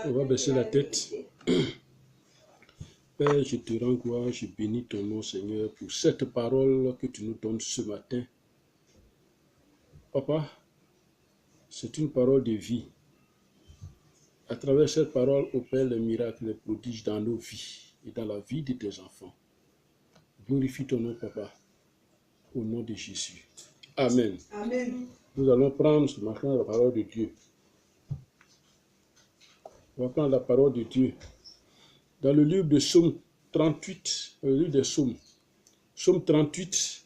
On va baisser la tête. Père, je te rends gloire, je bénis ton nom, Seigneur, pour cette parole que tu nous donnes ce matin. Papa, c'est une parole de vie. À travers cette parole, opère les miracles, les prodiges dans nos vies et dans la vie de tes enfants. Glorifie ton nom, Papa, au nom de Jésus. Amen. Amen. Nous allons prendre ce matin la parole de Dieu. On va prendre la parole de Dieu. Dans le livre de Psaume 38, le livre des Psaumes, Psaume 38,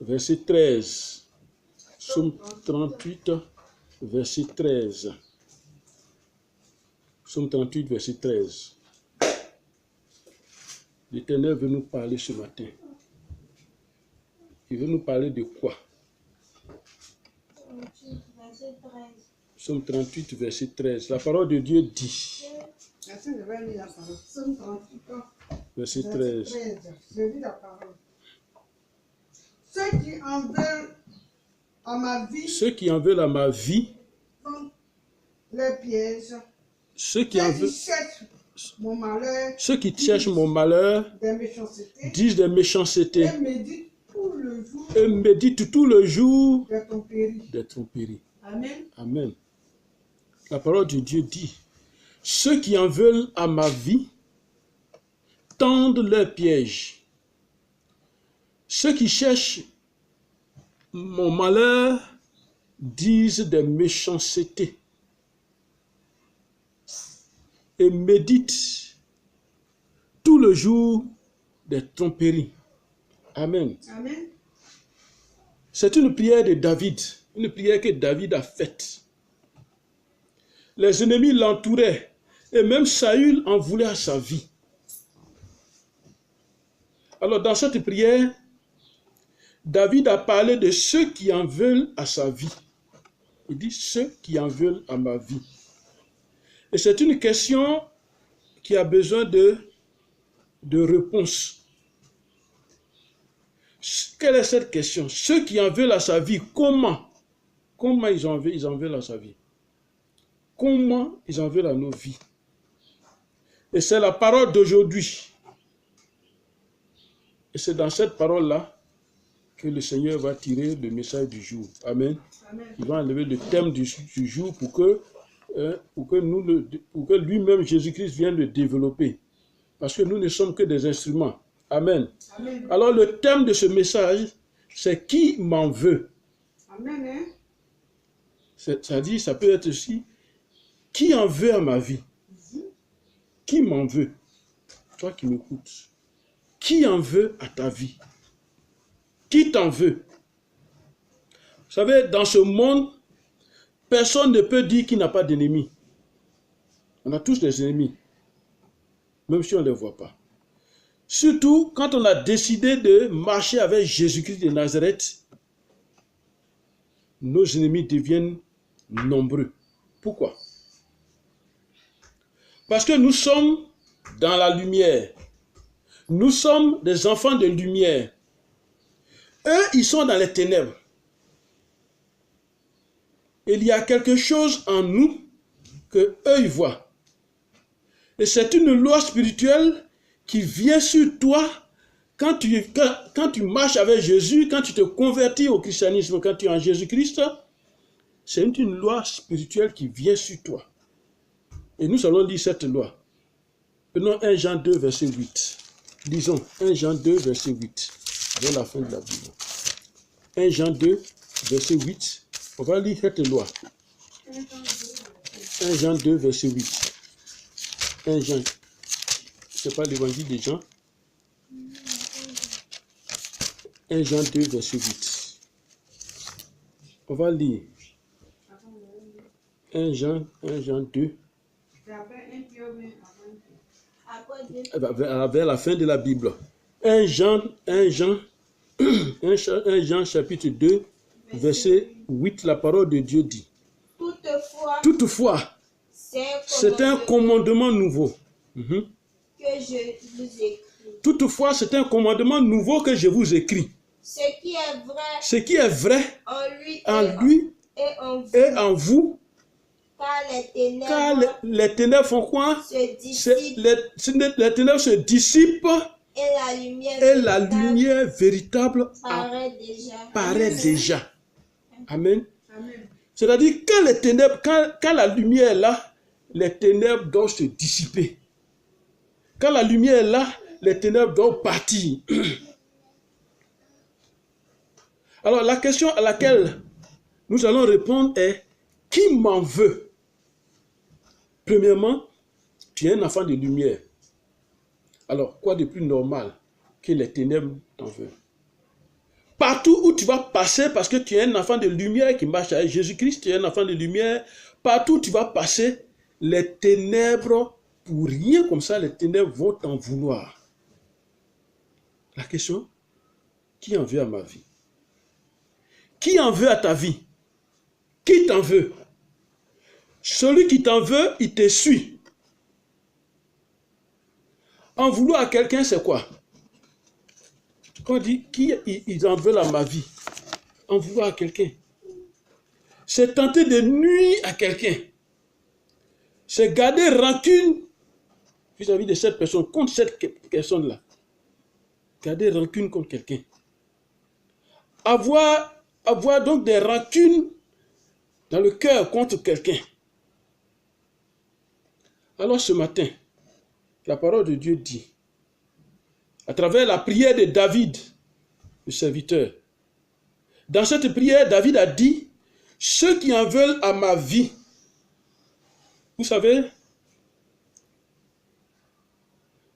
verset 13. Psaume 38, verset 13. Psaume 38, verset 13. L'Éternel veut nous parler ce matin. Il veut nous parler de quoi? Psaume 38, verset 13. La parole de Dieu dit. Verset 13. Je lis la parole. Ceux qui en veulent à ma vie. Ceux qui en veulent à ma vie. Font les pièges. Ceux qui en veulent. Mon malheur. Ceux qui cherchent mon malheur. Des méchancetés. Disent des méchancetés. Et méditent tout le jour. Et méditent tout le jour. Des tromperies. Amen. Amen. La parole de Dieu dit. Ceux qui en veulent à ma vie tendent leurs pièges. Ceux qui cherchent mon malheur disent des méchancetés et méditent tout le jour des tromperies. Amen. Amen. C'est une prière de David, une prière que David a faite. Les ennemis l'entouraient et même Saül en voulait à sa vie. Alors dans cette prière, David a parlé de ceux qui en veulent à sa vie. Il dit ceux qui en veulent à ma vie. Et c'est une question qui a besoin de réponse. Quelle est cette question? Ceux qui en veulent à sa vie, comment ils en veulent à sa vie? Comment ils en veulent à nos vies? Et c'est la parole d'aujourd'hui. Et c'est dans cette parole-là que le Seigneur va tirer le message du jour. Amen. Amen. Il va enlever le thème du jour pour que lui-même, Jésus-Christ, vienne le développer. Parce que nous ne sommes que des instruments. Amen. Amen. Alors le thème de ce message, c'est qui m'en veut. Amen. C'est-à-dire, ça peut être aussi qui en veut à ma vie. Qui m'en veut? Toi qui m'écoutes. Qui en veut à ta vie? Qui t'en veut? Vous savez, dans ce monde, personne ne peut dire qu'il n'a pas d'ennemis. On a tous des ennemis, même si on ne les voit pas. Surtout quand on a décidé de marcher avec Jésus-Christ de Nazareth, nos ennemis deviennent nombreux. Pourquoi? Parce que nous sommes dans la lumière. Nous sommes des enfants de lumière. Eux, ils sont dans les ténèbres. Il y a quelque chose en nous que eux, ils voient. Et c'est une loi spirituelle qui vient sur toi quand tu marches avec Jésus, quand tu te convertis au christianisme, quand tu es en Jésus-Christ. C'est une loi spirituelle qui vient sur toi. Et nous allons lire cette loi. Prenons 1 Jean 2, verset 8. Lisons 1 Jean 2, verset 8. Vers la fin de la Bible. 1 Jean 2, verset 8. On va lire cette loi. 1 Jean 2, verset 8. 1 Jean. Ce n'est pas l'évangile de Jean. 1 Jean 2, verset 8. On va lire. 1 Jean 2. Vers la fin de la Bible. 1 Jean chapitre 2, verset 8, la parole de Dieu dit. Toutefois, c'est un commandement nouveau. Que je vous écris. Toutefois, c'est un commandement nouveau que je vous écris. Ce qui est vrai en lui et en vous. Car car les ténèbres font quoi? se dissipent Les ténèbres se dissipent et la lumière véritable paraît déjà. Amen. Amen. C'est-à-dire, quand les ténèbres, quand la lumière est là, les ténèbres doivent se dissiper. Quand la lumière est là, les ténèbres doivent partir. Alors, la question à laquelle nous allons répondre est, qui m'en veut? Premièrement, tu es un enfant de lumière. Alors, quoi de plus normal que les ténèbres t'en veulent? Partout où tu vas passer, parce que tu es un enfant de lumière qui marche avec Jésus-Christ, tu es un enfant de lumière, partout où tu vas passer, les ténèbres, pour rien comme ça, les ténèbres vont t'en vouloir. La question, qui en veut à ma vie? Qui en veut à ta vie? Qui t'en veut? Celui qui t'en veut, il te suit. En vouloir à quelqu'un, c'est quoi? Quand on dit qui ils en veulent à ma vie, en vouloir à quelqu'un, c'est tenter de nuire à quelqu'un. C'est garder rancune vis-à-vis de cette personne, contre cette personne-là. Garder rancune contre quelqu'un. Avoir donc des rancunes dans le cœur contre quelqu'un. Alors ce matin, la parole de Dieu dit, à travers la prière de David, le serviteur. Dans cette prière, David a dit, ceux qui en veulent à ma vie, vous savez,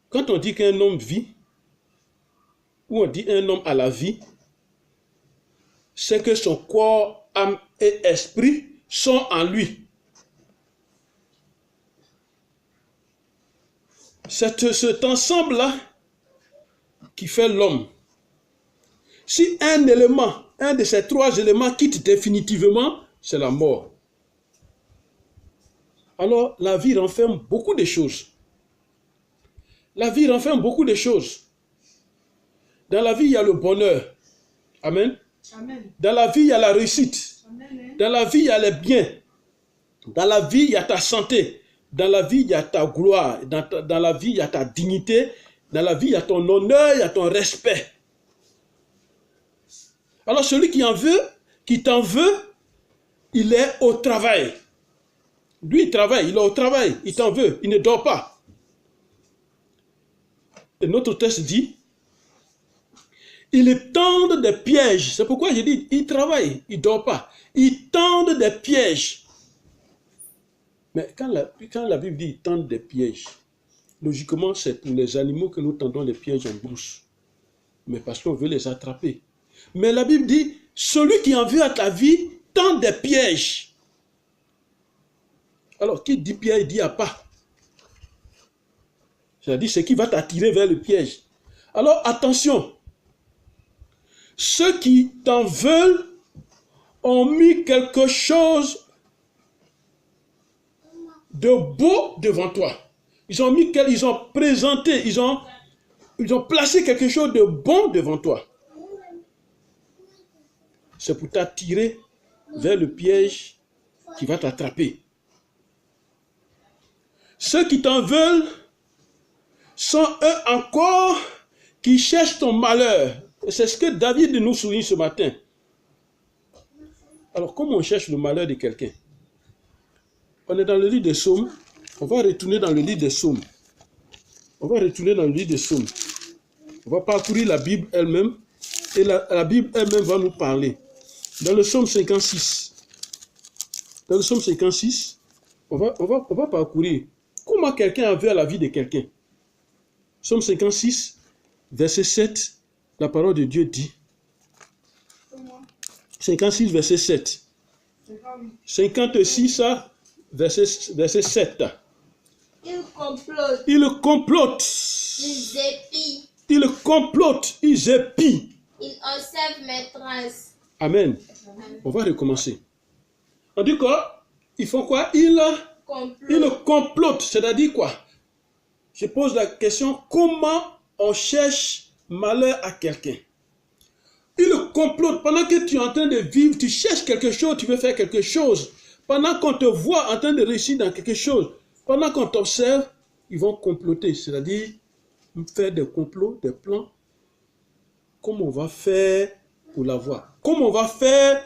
quand on dit qu'un homme vit, ou on dit un homme à la vie, c'est que son corps, âme et esprit sont en lui. C'est cet ensemble-là qui fait l'homme. Si un élément, un de ces trois éléments quitte définitivement, c'est la mort. Alors, la vie renferme beaucoup de choses. La vie renferme beaucoup de choses. Dans la vie, il y a le bonheur. Amen. Amen. Dans la vie, il y a la réussite. Amen. Dans la vie, il y a les biens. Dans la vie, il y a ta santé. Dans la vie, il y a ta gloire. Dans la vie, il y a ta dignité. Dans la vie, il y a ton honneur, il y a ton respect. Alors, celui qui en veut, qui t'en veut, il est au travail. Lui, il travaille, il est au travail, il t'en veut, il ne dort pas. Et notre texte dit, il tendent des pièges. C'est pourquoi j'ai dit, il travaille, il ne dort pas. Il tendent des pièges. Mais quand la Bible dit, il tendent des pièges, logiquement, c'est pour les animaux que nous tendons les pièges en brousse. Mais parce qu'on veut les attraper. Mais la Bible dit, celui qui en veut à ta vie, tend des pièges. Alors, qui dit piège, dit appât. C'est-à-dire, c'est qui va t'attirer vers le piège. Alors, attention. Ceux qui t'en veulent ont mis quelque chose de beau devant toi. Ils ont présenté, ils ont placé quelque chose de bon devant toi. C'est pour t'attirer vers le piège qui va t'attraper. Ceux qui t'en veulent sont eux encore qui cherchent ton malheur. Et c'est ce que David nous souligne ce matin. Alors, comment on cherche le malheur de quelqu'un? On est dans le livre des Psaumes. On va retourner dans le livre des Psaumes. On va parcourir la Bible elle-même. Et la Bible elle-même va nous parler. Dans le psaume 56. On va parcourir. Comment quelqu'un a vu à la vie de quelqu'un? Psaume 56, verset 7. La parole de Dieu dit. 56, verset 7. 56, verset 7. Il complote. Il complote. Ils épient. Il observe mes traces. Amen. On va recommencer. On dit quoi? Ils font quoi? Ils complotent. C'est-à-dire quoi? Je pose la question, comment on cherche malheur à quelqu'un? Ils complotent. Pendant que tu es en train de vivre, tu cherches quelque chose, tu veux faire quelque chose. Pendant qu'on te voit en train de réussir dans quelque chose, pendant qu'on t'observe, ils vont comploter, c'est-à-dire faire des complots, des plans. Comment on va faire pour l'avoir? Comment on va faire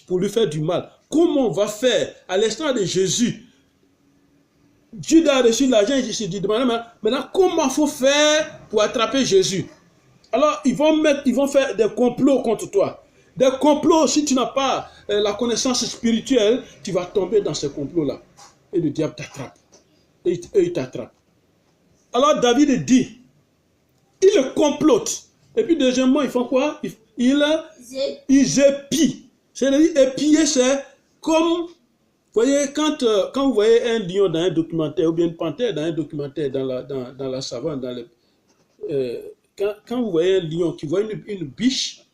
pour lui faire du mal? Comment on va faire? À l'instant de Jésus, Judas a reçu l'argent, il se dit, maintenant, comment il faut faire pour attraper Jésus? Alors, ils vont faire des complots contre toi. Des complots, si tu n'as pas la connaissance spirituelle, tu vas tomber dans ces complots-là. Et le diable t'attrape. Et il t'attrape. Alors, David dit, il le complote. Et puis, deuxièmement, ils font quoi? Ils épient. C'est-à-dire, épier, c'est comme, vous voyez, quand vous voyez un lion dans un documentaire, ou bien une panthère dans un documentaire, dans la savane, quand vous voyez un lion qui voit une biche,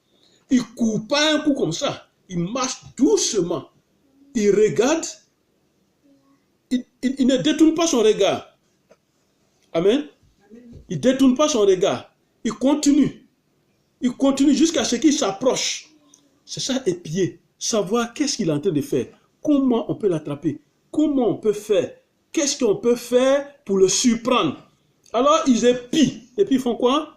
il ne court pas un coup comme ça. Il marche doucement. Il regarde. Il ne détourne pas son regard. Amen. Il ne détourne pas son regard. Il continue. Il continue jusqu'à ce qu'il s'approche. C'est ça, épier. Savoir qu'est-ce qu'il est en train de faire. Comment on peut l'attraper. Comment on peut faire. Qu'est-ce qu'on peut faire pour le surprendre. Alors, ils épient. Et puis, ils font quoi?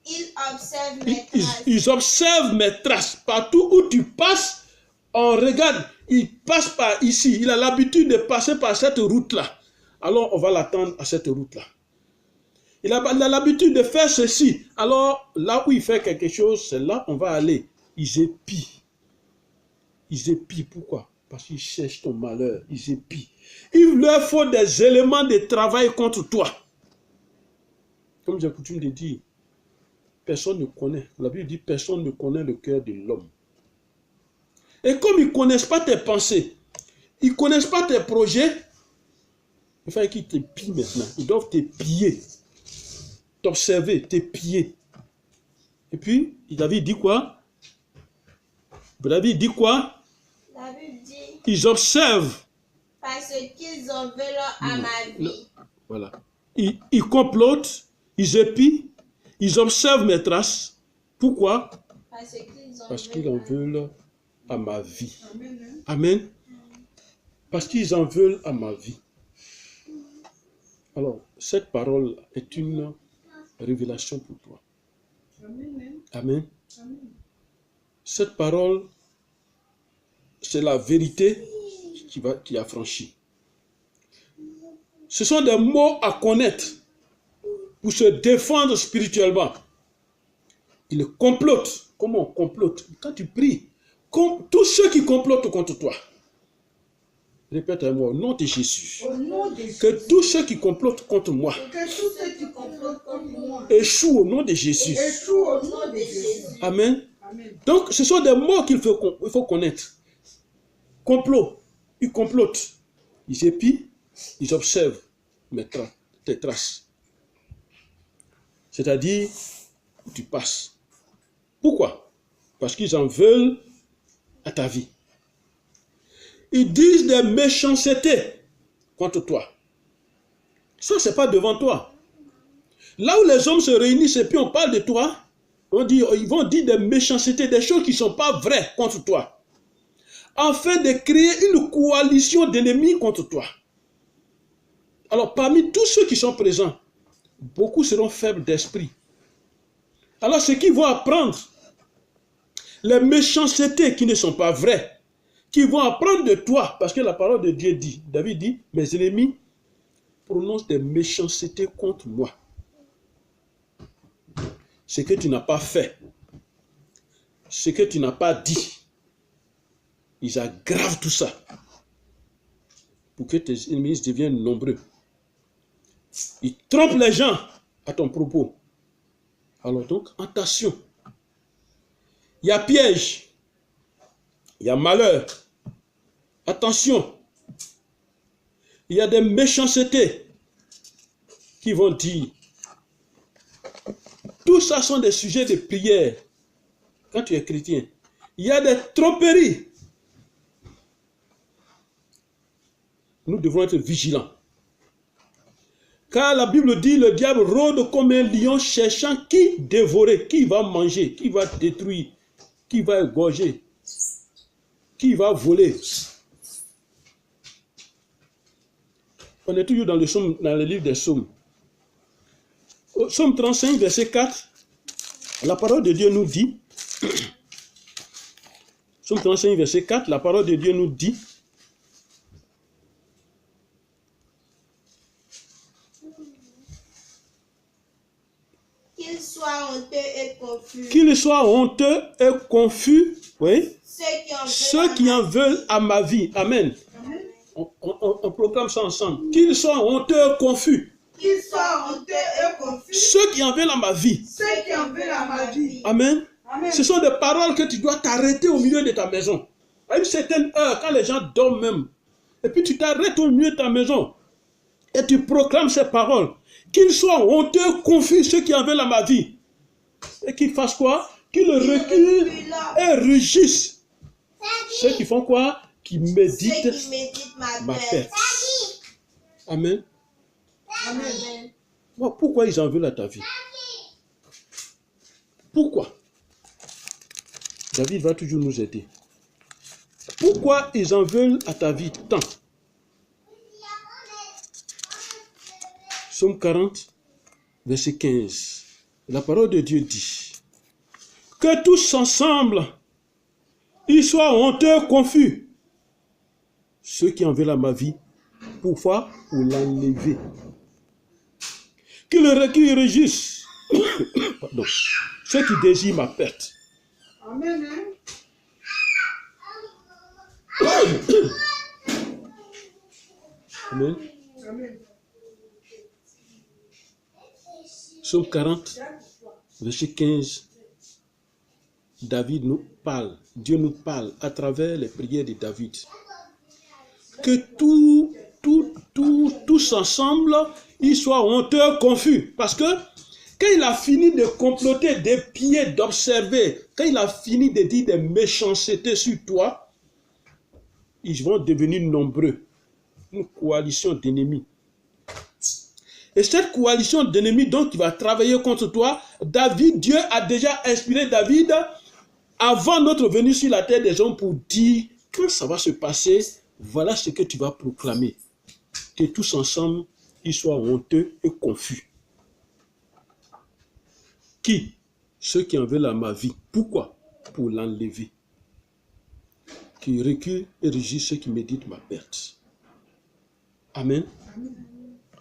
Ils observent mes traces. Ils observent mes traces. Partout où tu passes, on regarde. Il passe par ici. Il a l'habitude de passer par cette route-là. Alors, on va l'attendre à cette route-là. Il a l'habitude de faire ceci. Alors, là où il fait quelque chose, c'est là on va aller. Ils épient. Ils épient. Pourquoi? Parce qu'ils cherchent ton malheur. Ils épient. Il leur faut des éléments de travail contre toi. Comme j'ai coutume de dire, personne ne connaît. La Bible dit, personne ne connaît le cœur de l'homme. Et comme ils ne connaissent pas tes pensées, ils ne connaissent pas tes projets, il faut qu'ils te pillent maintenant. Ils doivent te piller. T'observer, tes pieds. Et puis, David dit quoi? David dit quoi? David dit, ils observent. Parce qu'ils en veulent à ma vie. Voilà. Ils complotent, ils épient, ils observent mes traces. Pourquoi? Parce qu'ils en veulent à ma vie. Amen. Parce qu'ils en veulent à ma vie. Alors, cette parole est une révélation pour toi. Amen. Cette parole, c'est la vérité qui a franchi. Ce sont des mots à connaître pour se défendre spirituellement. Ils complotent. Comment on complote? Quand tu pries, comme tous ceux qui complotent contre toi. Répète à moi, au nom de Jésus. Que tous ceux qui complotent contre moi échouent au nom de Jésus. Amen. Donc, ce sont des mots qu'il faut connaître. Complot. Ils complotent. Ils épient. Ils observent tes traces. C'est-à-dire, tu passes. Pourquoi? Parce qu'ils en veulent à ta vie. Ils disent des méchancetés contre toi. Ça, ce n'est pas devant toi. Là où les hommes se réunissent et puis on parle de toi, ils vont dire des méchancetés, des choses qui ne sont pas vraies contre toi. Afin de créer une coalition d'ennemis contre toi. Alors, parmi tous ceux qui sont présents, beaucoup seront faibles d'esprit. Alors, ceux qui vont apprendre les méchancetés qui ne sont pas vraies, qui vont apprendre de toi, parce que la parole de Dieu dit, David dit, mes ennemis prononcent des méchancetés contre moi. Ce que tu n'as pas fait, ce que tu n'as pas dit, ils aggravent tout ça pour que tes ennemis deviennent nombreux. Ils trompent les gens à ton propos. Alors donc, attention. Il y a piège. Il y a malheur. Attention. Il y a des méchancetés qui vont dire. Tout ça sont des sujets de prière. Quand tu es chrétien. Il y a des tromperies. Nous devons être vigilants. Car la Bible dit, le diable rôde comme un lion cherchant qui dévorer, qui va manger, qui va détruire, qui va égorger. qui va voler. On est toujours dans le livre des Psaumes. Au Psaume 35, verset 4, la parole de Dieu nous dit, Psaume 35, verset 4, la parole de Dieu nous dit, Qu'il soit honteux et confus. qu'il soit honteux et confus, oui, ceux qui en veulent à ma vie. Amen. On proclame ça ensemble. Qu'ils soient honteux et confus. Qu'ils soient honteux et confus. Ceux qui en veulent à ma vie. Ceux qui en veulent à ma vie. Amen. Amen. Ce sont des paroles que tu dois t'arrêter au milieu de ta maison. À une certaine heure, quand les gens dorment même. Et puis tu t'arrêtes au milieu de ta maison. Et tu proclames ces paroles. Qu'ils soient honteux, confus, ceux qui en veulent à ma vie. Et qu'ils fassent quoi? Qu'ils reculent et rugissent. Ceux qui font quoi? Qui méditent ma perte. Amen. Amen. Bon, pourquoi ils en veulent à ta vie? Pourquoi? David va toujours nous aider. Pourquoi ils en veulent à ta vie tant? Psaume 40, verset 15. La parole de Dieu dit que tous ensemble, ils soient honteux, confus. Ceux qui en veulent à ma vie, pourquoi? Pour l'enlever. Qu'ils régissent. Pardon. Ceux qui désirent ma perte. Amen. Amen. Amen. Psaume 40, verset 15. David nous parle, Dieu nous parle à travers les prières de David. Que tous ensemble, ils soient honteux, confus. Parce que quand il a fini de comploter, d'épier, d'observer, quand il a fini de dire des méchancetés sur toi, ils vont devenir nombreux. Une coalition d'ennemis. Et cette coalition d'ennemis donc qui va travailler contre toi, Dieu a déjà inspiré David avant notre venue sur la terre des hommes pour dire, quand ça va se passer, voilà ce que tu vas proclamer. Que tous ensemble, ils soient honteux et confus. Qui? Ceux qui en veulent à ma vie. Pourquoi? Pour l'enlever. Qui reculent et rugissent ceux qui méditent ma perte. Amen.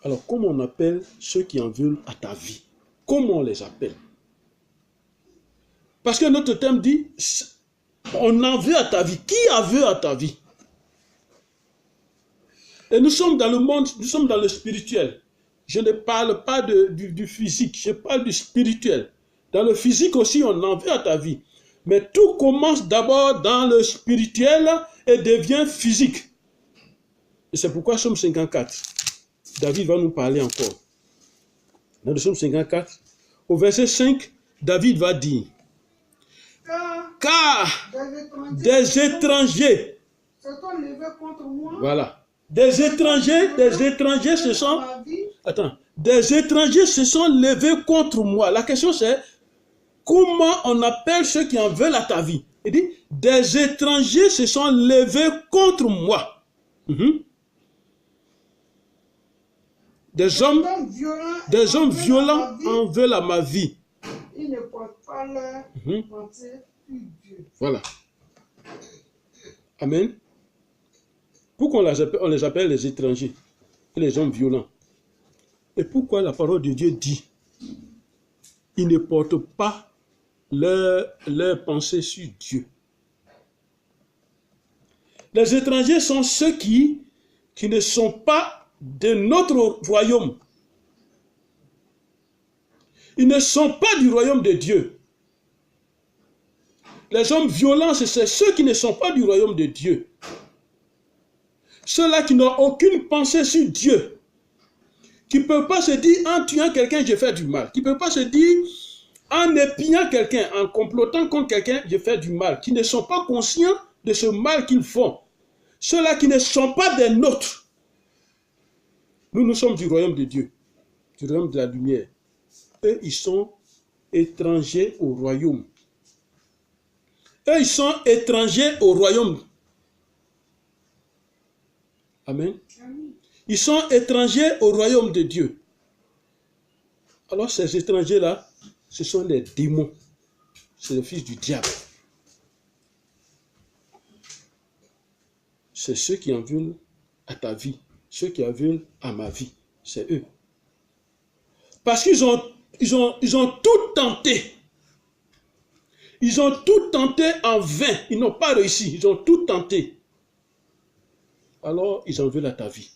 Alors, comment on appelle ceux qui en veulent à ta vie? Comment on les appelle? Parce que notre thème dit, on en veut à ta vie. Qui en veut à ta vie? Et nous sommes dans le monde, nous sommes dans le spirituel. Je ne parle pas du physique, je parle du spirituel. Dans le physique aussi, on en veut à ta vie. Mais tout commence d'abord dans le spirituel et devient physique. Et c'est pourquoi Psaume 54, David va nous parler encore. Dans le Psaume 54, au verset 5, David va dire, car des étrangers se sont levés contre moi. Voilà. Des étrangers se sont... Attends. Des étrangers se sont levés contre moi. La question c'est, comment on appelle ceux qui en veulent à ta vie? Il dit, des étrangers se sont levés contre moi. Des hommes violents en veulent à ma vie. Ils ne portent pas leur pensée sur Dieu. Voilà. Amen. Pourquoi on les appelle les étrangers et les hommes violents? Et pourquoi la parole de Dieu dit ils ne portent pas leur pensée sur Dieu? Les étrangers sont ceux qui ne sont pas de notre royaume. Ils ne sont pas du royaume de Dieu. Les hommes violents, c'est ceux qui ne sont pas du royaume de Dieu. Ceux-là qui n'ont aucune pensée sur Dieu. Qui ne peuvent pas se dire, en tuant quelqu'un, je fais du mal. Qui ne peuvent pas se dire, en épiant quelqu'un, en complotant contre quelqu'un, je fais du mal. Qui ne sont pas conscients de ce mal qu'ils font. Ceux-là qui ne sont pas des nôtres. Nous sommes du royaume de Dieu. Du royaume de la lumière. Eux, ils sont étrangers au royaume. Eux, ils sont étrangers au royaume Amen. Ils sont étrangers au royaume de Dieu. Alors ces étrangers-là, ce sont des démons. C'est le fils du diable. C'est ceux qui en veulent à ta vie. Ceux qui en veulent à ma vie. C'est eux. Parce qu'ils ont tout tenté. Ils ont tout tenté en vain. Ils n'ont pas réussi. Ils ont tout tenté. Alors, ils en veulent à ta vie.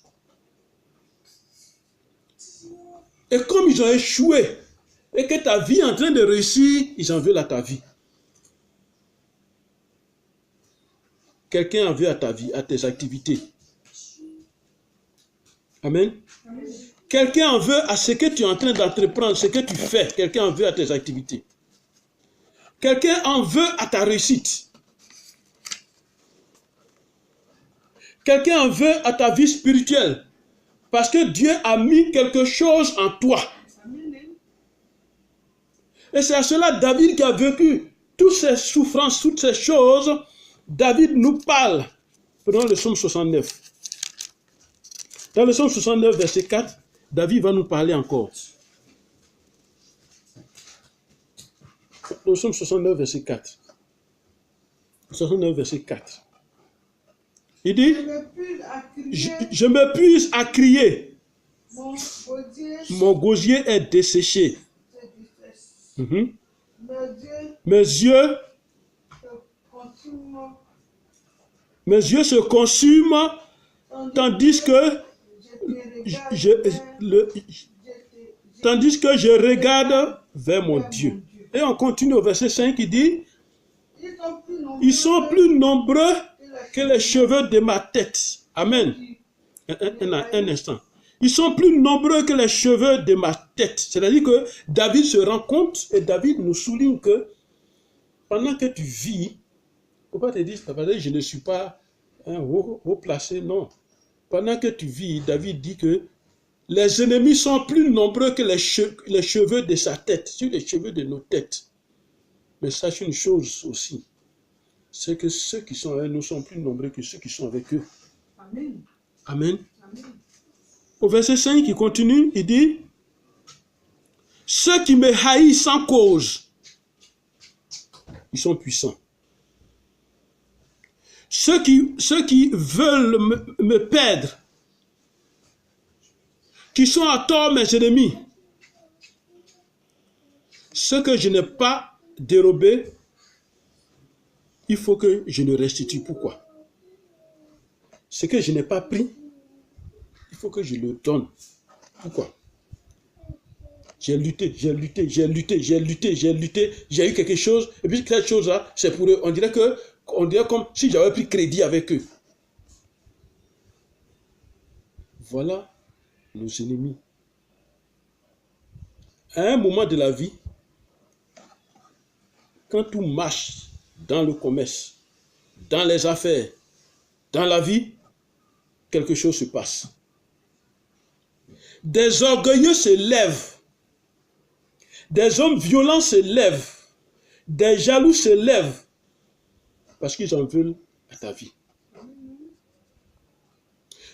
Et comme ils ont échoué, et que ta vie est en train de réussir, ils en veulent à ta vie. Quelqu'un en veut à ta vie, à tes activités. Amen. Quelqu'un en veut à ce que tu es en train d'entreprendre, ce que tu fais. Quelqu'un en veut à tes activités. Quelqu'un en veut à ta réussite. Quelqu'un en veut à ta vie spirituelle. Parce que Dieu a mis quelque chose en toi. Et c'est à cela David qui a vécu toutes ces souffrances, toutes ces choses. David nous parle. Prenons le psaume 69. Dans le psaume 69, verset 4, David va nous parler encore. Le psaume 69, verset 4. 69, verset 4. Il dit, je me puise à crier. Mon gosier est desséché. Mes yeux se consument tandis que je regarde vers mon Dieu. Et on continue au verset 5, il dit, ils sont plus nombreux que les cheveux de ma tête. Amen. Un instant. Ils sont plus nombreux que les cheveux de ma tête. C'est-à-dire que David se rend compte et David nous souligne que pendant que tu vis, il ne faut pas te dire, je ne suis pas haut placé, non. Pendant que tu vis, David dit que les ennemis sont plus nombreux que les cheveux de sa tête, sur les cheveux de nos têtes. Mais sache une chose aussi, c'est que ceux qui sont avec nous sont plus nombreux que ceux qui sont avec eux. Amen. Amen. Amen. Au verset 5, il continue, il dit, ceux qui me haïssent sans cause, ils sont puissants. Ceux qui veulent me perdre, qui sont à tort mes ennemis, ce que je n'ai pas dérobé, il faut que je le restitue. Pourquoi? Ce que je n'ai pas pris, il faut que je le donne. Pourquoi? J'ai lutté, j'ai eu quelque chose, et puis cette chose-là, c'est pour eux. On dirait comme si j'avais pris crédit avec eux. Voilà nos ennemis. À un moment de la vie, quand tout marche dans le commerce, dans les affaires, dans la vie, quelque chose se passe. Des orgueilleux se lèvent. Des hommes violents se lèvent. Des jaloux se lèvent. Parce qu'ils en veulent à ta vie.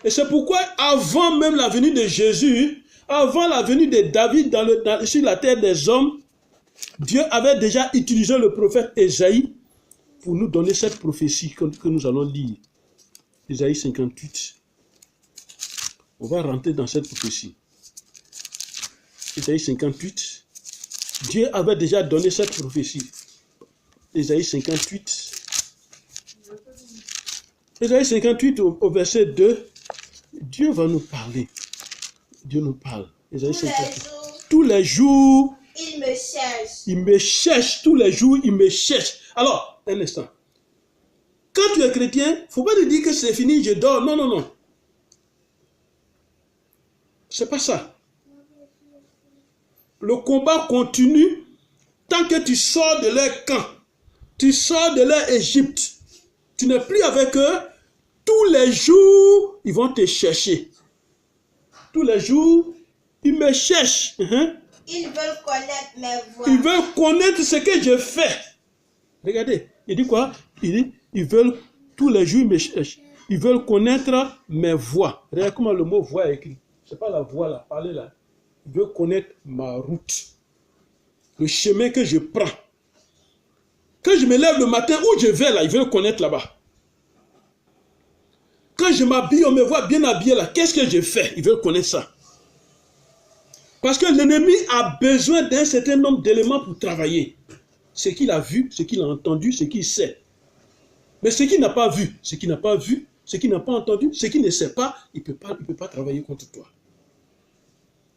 Et c'est pourquoi, avant même la venue de Jésus, avant la venue de David sur la terre des hommes, Dieu avait déjà utilisé le prophète Ésaïe pour nous donner cette prophétie que nous allons lire. Ésaïe 58. On va rentrer dans cette prophétie. Ésaïe 58. Dieu avait déjà donné cette prophétie. Ésaïe 58. Ésaïe 58 au verset 2. Dieu va nous parler. Dieu nous parle. Ésaïe 58. Tous les jours, il me cherche. Il me cherche. Tous les jours, il me cherche. Alors, un instant. Quand tu es chrétien, il ne faut pas te dire que c'est fini, je dors. Non, non, non. C'est pas ça. Le combat continue tant que tu sors de leur camp. Tu sors de leur Égypte. Tu n'es plus avec eux. Tous les jours, ils vont te chercher. Tous les jours, ils me cherchent. Ils veulent connaître mes voies. Ils veulent connaître ce que je fais. Regardez, il dit quoi? Il dit, ils veulent tous les jours, ils me cherchent. Ils veulent connaître mes voies. Regarde comment le mot voie est écrit. Ce n'est pas la voie là, parler là. Ils veulent connaître ma route. Le chemin que je prends. Quand je me lève le matin, où je vais là, ils veulent connaître là-bas. Quand je m'habille, on me voit bien habillé là. Qu'est-ce que je fais? Ils veulent connaître ça. Parce que l'ennemi a besoin d'un certain nombre d'éléments pour travailler. Ce qu'il a vu, ce qu'il a entendu, ce qu'il sait. Mais ce qu'il n'a pas vu, ce qu'il n'a pas vu, ce qu'il n'a pas entendu, ce qu'il ne sait pas, il ne peut pas travailler contre toi.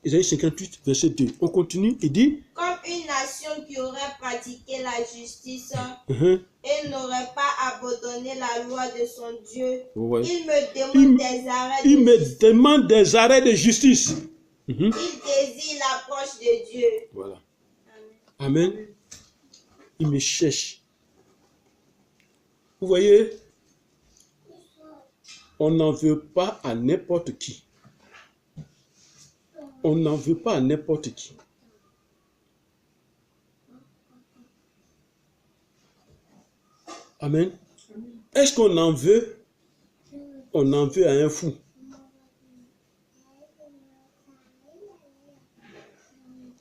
Isaïe 58, verset 2. On continue, il dit... Comme une nation qui aurait pratiqué la justice et n'aurait pas abandonné la loi de son Dieu, il me demande des arrêts de justice. Demande des arrêts de justice. Il désire l'approche de Dieu. Voilà. Amen. Il me cherche. Vous voyez, on n'en veut pas à n'importe qui. On n'en veut pas à n'importe qui. Amen. Est-ce qu'on en veut? On en veut à un fou.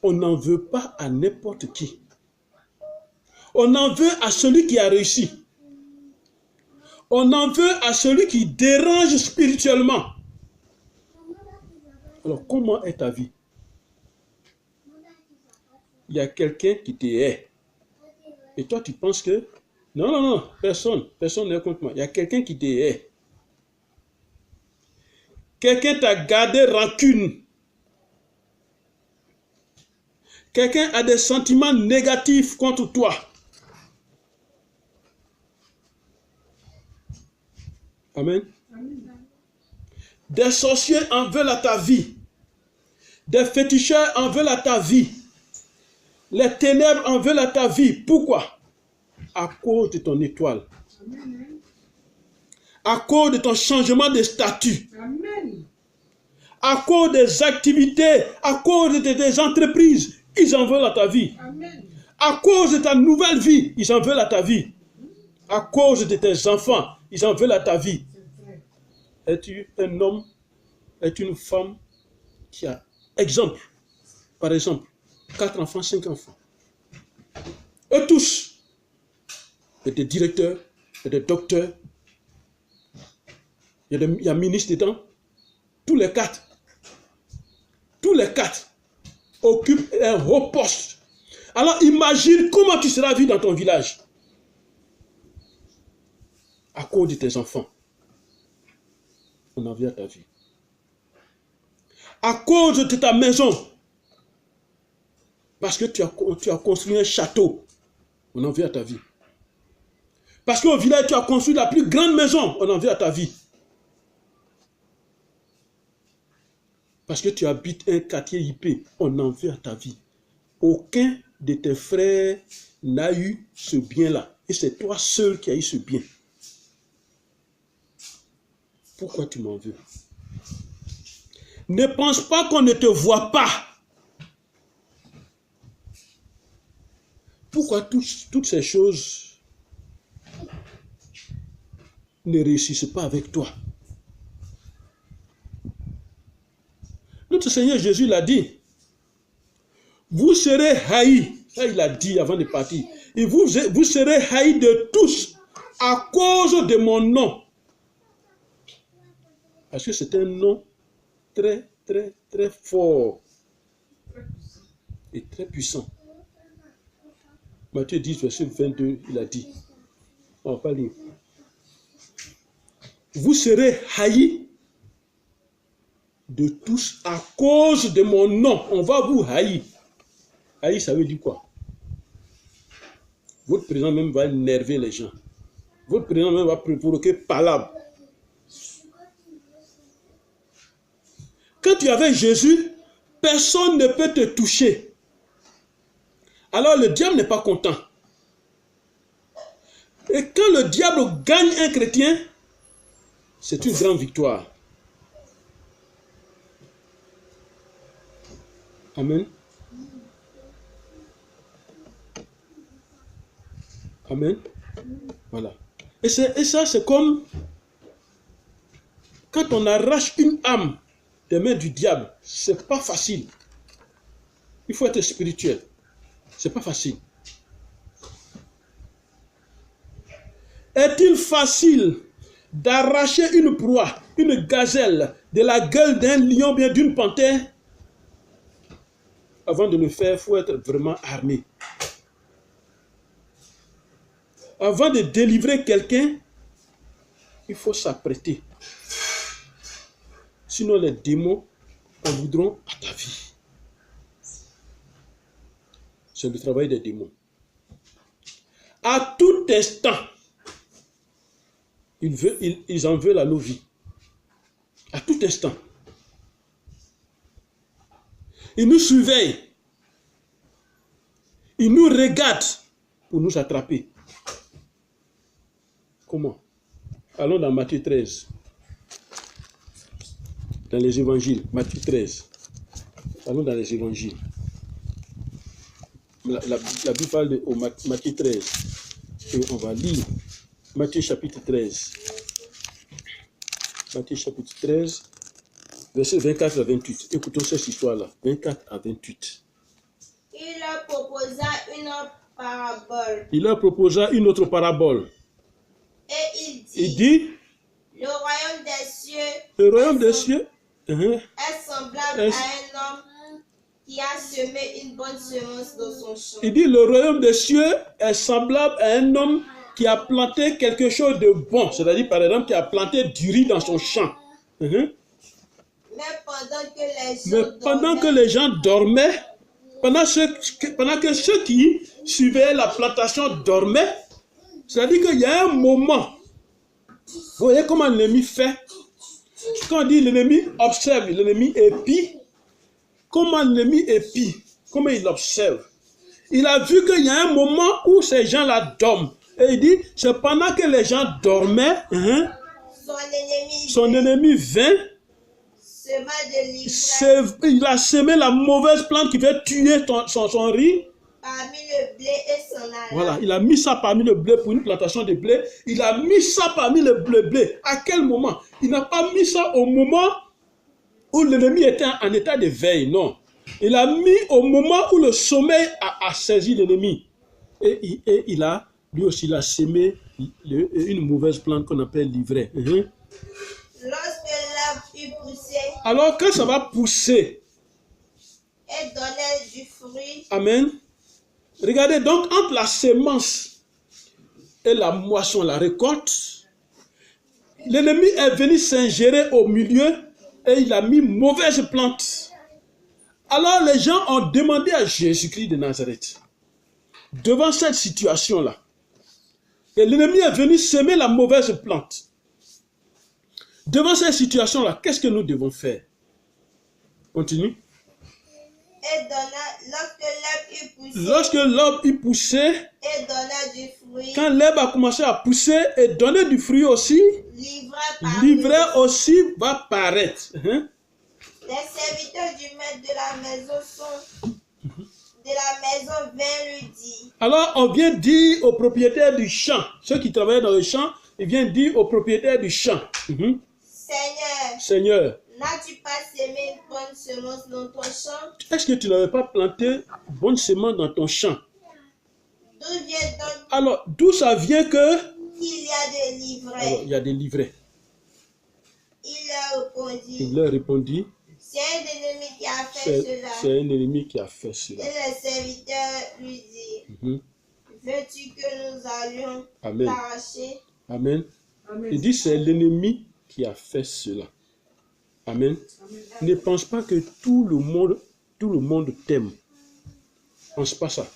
On n'en veut pas à n'importe qui. On en veut à celui qui a réussi. On en veut à celui qui dérange spirituellement. Alors, comment est ta vie? Il y a quelqu'un qui te hait. Et toi, tu penses que... Non, personne n'est contre moi. Il y a quelqu'un qui te hait. Quelqu'un t'a gardé rancune. Quelqu'un a des sentiments négatifs contre toi. Amen. Des sorciers en veulent à ta vie. Des féticheurs en veulent à ta vie. Les ténèbres en veulent à ta vie. Pourquoi? À cause de ton étoile. À cause de ton changement de statut. À cause des activités, à cause de tes entreprises, ils en veulent à ta vie. À cause de ta nouvelle vie, ils en veulent à ta vie. À cause de tes enfants, ils en veulent à ta vie. Es-tu un homme, es-tu une femme qui a, exemple, par exemple, 4 enfants, 5 enfants. Eux tous, il y a des directeurs, il y a des docteurs, il y a ministres dedans. Tous les 4 occupent un haut poste. Alors imagine comment tu seras vu dans ton village. À cause de tes enfants. On en vient à ta vie. À cause de ta maison. Parce que tu as construit un château. On en vient à ta vie. Parce qu'au village, tu as construit la plus grande maison. On en vient à ta vie. Parce que tu habites un quartier IP. On en vient à ta vie. Aucun de tes frères n'a eu ce bien-là. Et c'est toi seul qui as eu ce bien. Pourquoi tu m'en veux? Ne pense pas qu'on ne te voit pas. Pourquoi toutes ces choses ne réussissent pas avec toi? Notre Seigneur Jésus l'a dit. Vous serez haïs. Ça, il a dit avant de partir. Et vous serez haïs de tous à cause de mon nom. Parce que c'est un nom très, très, très fort et très puissant. Matthieu 10, verset 22, il a dit. On va pas lire. Vous serez haïs de tous à cause de mon nom. On va vous haïr. Haïr, ça veut dire quoi? Votre présence même va énerver les gens. Votre présence même va provoquer palabre. Quand tu es avec Jésus, personne ne peut te toucher. Alors le diable n'est pas content. Et quand le diable gagne un chrétien, c'est une grande victoire. Amen. Amen. Voilà. Et ça, c'est comme quand on arrache une âme des mains du diable, c'est pas facile. Il faut être spirituel. C'est pas facile. Est-il facile d'arracher une proie, une gazelle, de la gueule d'un lion, bien d'une panthère? Avant de le faire, il faut être vraiment armé. Avant de délivrer quelqu'un, il faut s'apprêter. Sinon, les démons en voudront à ta vie. C'est le travail des démons. À tout instant, ils en veulent à nos vies. À tout instant. Ils nous surveillent. Ils nous regardent pour nous attraper. Comment? Allons dans Matthieu 13. Dans les évangiles. Matthieu 13. Allons dans les évangiles. La Bible parle de Matthieu 13. Et on va lire Matthieu chapitre 13. Matthieu chapitre 13, versets 24 à 28. Écoutons cette histoire-là. 24 à 28. Il leur proposa une parabole. Il leur proposa une autre parabole. Et il dit, le royaume des cieux, est semblable à un homme qui a semé une bonne semence dans son champ. Il dit, le royaume des cieux est semblable à un homme qui a planté quelque chose de bon. C'est-à-dire, par exemple, qui a planté du riz dans son champ. Mais pendant que les gens dormaient, pendant que ceux qui suivaient la plantation dormaient, c'est-à-dire qu'il y a un moment, vous voyez comment l'ennemi fait. Quand on dit l'ennemi observe, l'ennemi épie, comment l'ennemi épie, comment il observe. Il a vu qu'il y a un moment où ces gens-là dorment. Et il dit, c'est pendant que les gens dormaient, son ennemi vint, il a semé la mauvaise plante qui fait tuer son riz. Parmi le blé et son allant. Voilà, il a mis ça parmi le blé pour une plantation de blé. Il a mis ça parmi le blé. À quel moment? Il n'a pas mis ça au moment où l'ennemi était en état de veille, non. Il a mis au moment où le sommeil a saisi l'ennemi. Et il a, lui aussi, il a semé une mauvaise plante qu'on appelle l'ivraie. Lorsque l'arbre eut poussé. Alors, quand ça va pousser. Et donner du fruit. Amen. Regardez, donc, entre la semence et la moisson, la récolte, l'ennemi est venu s'ingérer au milieu et il a mis mauvaise plante. Alors, les gens ont demandé à Jésus-Christ de Nazareth, devant cette situation-là, et l'ennemi est venu semer la mauvaise plante. Devant cette situation-là, qu'est-ce que nous devons faire? Continue. Et donna, lorsque l'herbe eut poussé, et donna du fruit, quand l'herbe a commencé à pousser et donner du fruit aussi, l'ivraie aussi va paraître. Les serviteurs du maître de la maison vinrent lui dire. Alors on vient dire au propriétaire du champ, ceux qui travaillent dans le champ, ils viennent dire au propriétaire du champ. Seigneur, n'as-tu pas semé une bonne semence dans ton champ? Est-ce que tu n'avais pas planté bonne semence dans ton champ? D'où vient donc? Alors, d'où ça vient que? Qu'il y a des livrets. Alors, il y a des livrets. Il leur répondit. C'est un ennemi qui a fait cela. C'est un ennemi qui a fait cela. Et le serviteur lui dit, veux-tu que nous allions l'arracher? Amen. Il dit, c'est l'ennemi qui a fait cela. Amen. Ne pense pas que tout le monde t'aime. Pense pas ça.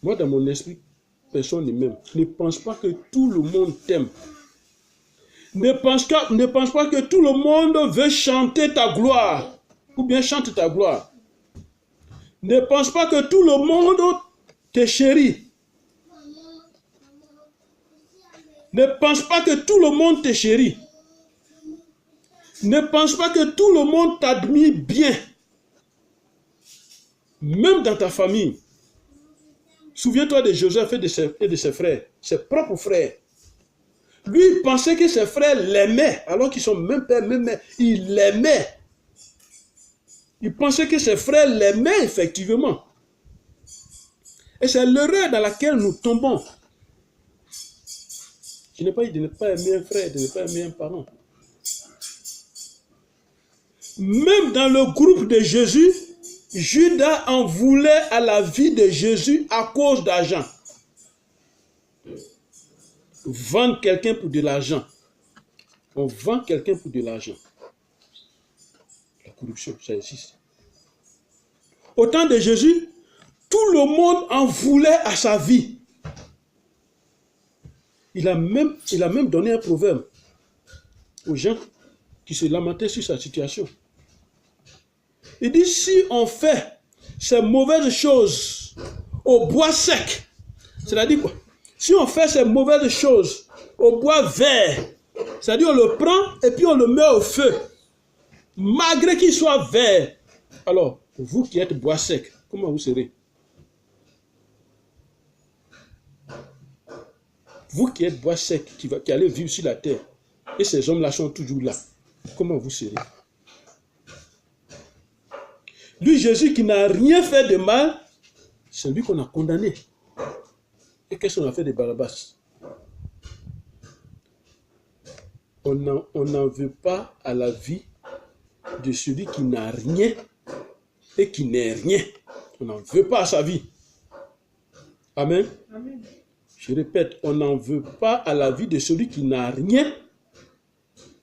Moi, dans mon esprit, personne ne m'aime. Ne pense pas que tout le monde t'aime. Ne pense pas que tout le monde veut chanter ta gloire. Ou bien chante ta gloire. Ne pense pas que tout le monde te chérit. Ne pense pas que tout le monde te chérit. Ne pense pas que tout le monde t'admire bien. Même dans ta famille. Souviens-toi de Joseph et de ses frères, ses propres frères. Lui, il pensait que ses frères l'aimaient, alors qu'ils sont même père, même mère. Il l'aimait. Il pensait que ses frères l'aimaient, effectivement. Et c'est l'erreur dans laquelle nous tombons. Je n'ai pas dit de ne pas aimer un frère, de ne pas aimer un parent. Même dans le groupe de Jésus, Judas en voulait à la vie de Jésus à cause d'argent. Vendre quelqu'un pour de l'argent. On vend quelqu'un pour de l'argent. La corruption, ça existe. Au temps de Jésus, tout le monde en voulait à sa vie. Il a même donné un proverbe aux gens qui se lamentaient sur sa situation. Il dit, si on fait ces mauvaises choses au bois sec, c'est-à-dire quoi? Si on fait ces mauvaises choses au bois vert, c'est-à-dire on le prend et puis on le met au feu, malgré qu'il soit vert, alors vous qui êtes bois sec, comment vous serez? Vous qui êtes bois sec, qui allez vivre sur la terre, et ces hommes-là sont toujours là, comment vous serez? Lui, Jésus, qui n'a rien fait de mal, c'est lui qu'on a condamné. Et qu'est-ce qu'on a fait de Barabbas? On n'en veut pas à la vie de celui qui n'a rien et qui n'est rien. On n'en veut pas à sa vie. Amen. Amen. Je répète, on n'en veut pas à la vie de celui qui n'a rien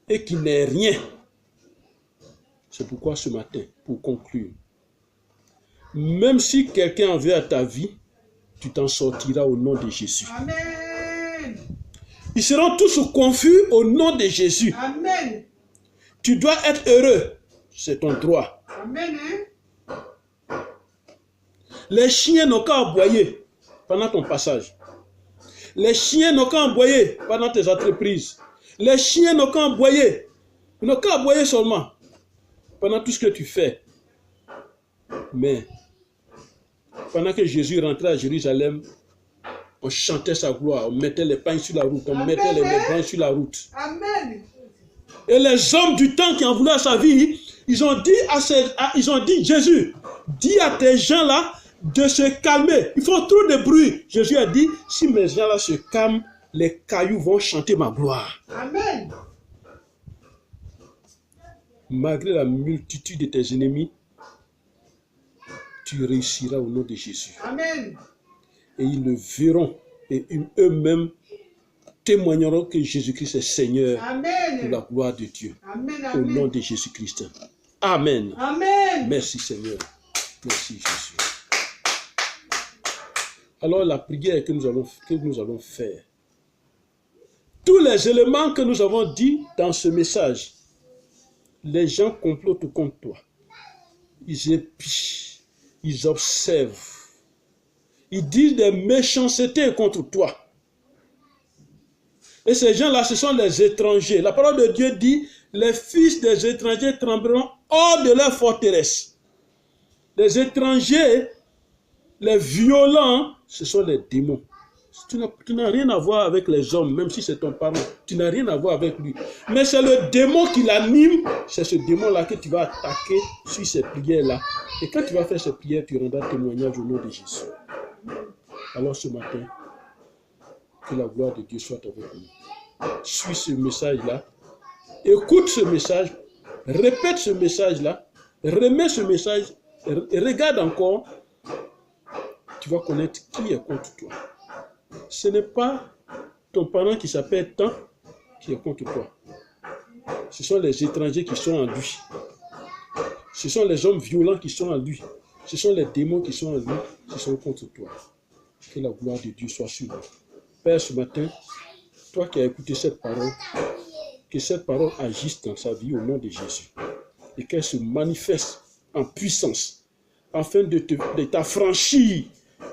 et qui n'est rien. C'est pourquoi ce matin, pour conclure, même si quelqu'un en veut à ta vie, tu t'en sortiras au nom de Jésus. Amen. Ils seront tous confus au nom de Jésus. Amen. Tu dois être heureux. C'est ton droit. Amen. Les chiens n'ont qu'à aboyer pendant ton passage. Les chiens n'ont qu'à aboyer pendant tes entreprises. Les chiens n'ont qu'à aboyer. Ils n'ont qu'à aboyer seulement pendant tout ce que tu fais. Mais pendant que Jésus rentrait à Jérusalem, on chantait sa gloire, on mettait les pains sur la route, on mettait les branches sur la route. Amen. Et les hommes du temps qui en voulaient à sa vie, ils ont dit, Jésus, dis à tes gens là de se calmer. Ils font trop de bruit. Jésus a dit, si mes gens là se calment, les cailloux vont chanter ma gloire. Amen. Malgré la multitude de tes ennemis, tu réussiras au nom de Jésus. Amen. Et ils le verront et eux-mêmes témoigneront que Jésus-Christ est Seigneur. Amen. Pour la gloire de Dieu. Amen. Au nom de Jésus-Christ. Amen. Amen. Merci Seigneur. Merci Jésus. Alors la prière que nous allons faire. Tous les éléments que nous avons dit dans ce message, les gens complotent contre toi. Ils épient, ils observent. Ils disent des méchancetés contre toi. Et ces gens-là, ce sont les étrangers. La parole de Dieu dit, les fils des étrangers trembleront hors de leur forteresse. Les étrangers, les violents, ce sont les démons. Tu n'as rien à voir avec les hommes, même si c'est ton parent. Tu n'as rien à voir avec lui. Mais c'est le démon qui l'anime. C'est ce démon-là que tu vas attaquer sur ces prières-là. Et quand tu vas faire ces prières, tu rendras témoignage au nom de Jésus. Alors ce matin, que la gloire de Dieu soit avec nous. Suis ce message-là. Écoute ce message. Répète ce message-là. Remets ce message. Et regarde encore. Tu vas connaître qui est contre toi. Ce n'est pas ton parent qui s'appelle tant qui est contre toi. Ce sont les étrangers qui sont en lui. Ce sont les hommes violents qui sont en lui. Ce sont les démons qui sont en lui, qui sont contre toi. Que la gloire de Dieu soit sur nous. Père, ce matin, toi qui as écouté cette parole, que cette parole agisse dans sa vie au nom de Jésus. Et qu'elle se manifeste en puissance, afin de t'affranchir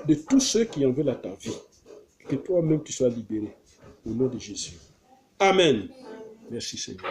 de tous ceux qui en veulent à ta vie. Que toi-même tu sois libéré. Au nom de Jésus. Amen. Merci Seigneur.